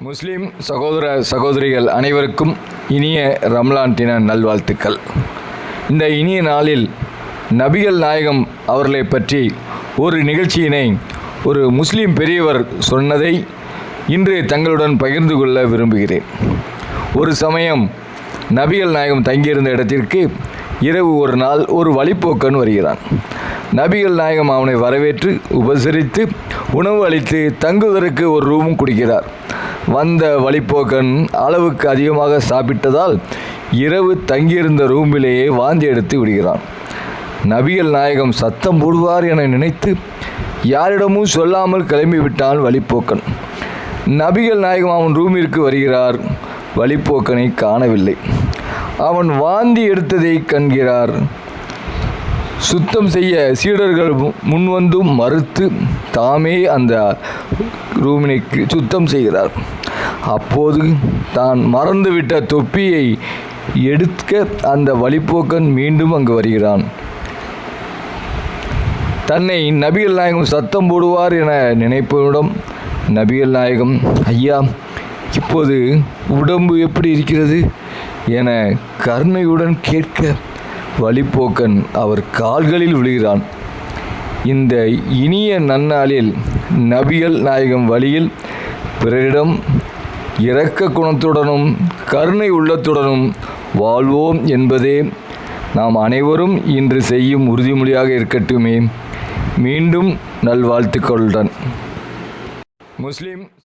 முஸ்லிம் சகோதர சகோதரிகள் அனைவருக்கும் இனிய ரம்லான் தின நல்வாழ்த்துக்கள். இந்த இனிய நாளில் நபிகள் நாயகம் அவர்களை பற்றி ஒரு நிகழ்ச்சியினை ஒரு முஸ்லிம் பெரியவர் சொன்னதை இன்று தங்களுடன் பகிர்ந்து கொள்ள விரும்புகிறேன். ஒரு சமயம் நபிகள் நாயகம் தங்கியிருந்த இடத்திற்கு இரவு ஒரு நாள் ஒரு வழிப்போக்கன் வருகிறான். நபிகள் நாயகம் அவனை வரவேற்று உபசரித்து உணவு அளித்து தங்குவதற்கு ஒரு ரூமும் கொடுக்கிறார். வந்த வழிப்போக்கன் அளவுக்கு அதிகமாக சாப்பிட்டதால் இரவு தங்கியிருந்த ரூமிலேயே வாந்தி எடுத்து விடுகிறான். நபிகள் நாயகம் சத்தம் போடுவார் என நினைத்து யாரிடமும் சொல்லாமல் கிளம்பிவிட்டான் வழிப்போக்கன். நபிகள் நாயகம் அவன் ரூமிற்கு வருகிறார். வழிப்போக்கனை காணவில்லை. அவன் வாந்தி எடுத்ததை காண்கிறார். சுத்தம் செய்ய சீடர்கள் முன்வந்தும் மறுத்து தாமே அந்த ரூமினை சுத்தம் செய்கிறார். அப்போது தான் மறந்துவிட்ட தொப்பியை எடுக்க அந்த வழிப்போக்கன் மீண்டும் அங்கு வருகிறான். தன்னை நபிகள் நாயகம் சத்தம் போடுவார் என நினைப்பவரிடம் நபிகள் நாயகம், ஐயா, இப்போது உடம்பு எப்படி இருக்கிறது என கருணையுடன் கேட்க வழிப்போக்கன் அவர் கால்களில் விழுகிறான். இந்த இனிய நன்னாளில் நபிகள் நாயகம் வழியில் பிறரிடம் இரக்க குணத்துடனும் கருணை உள்ளத்துடனும் வாழ்வோம் என்பதே நாம் அனைவரும் இன்று செய்யும் உறுதிமொழியாக இருக்கட்டுமே. மீண்டும் நல்வாழ்த்துக்களுடன் முஸ்லிம்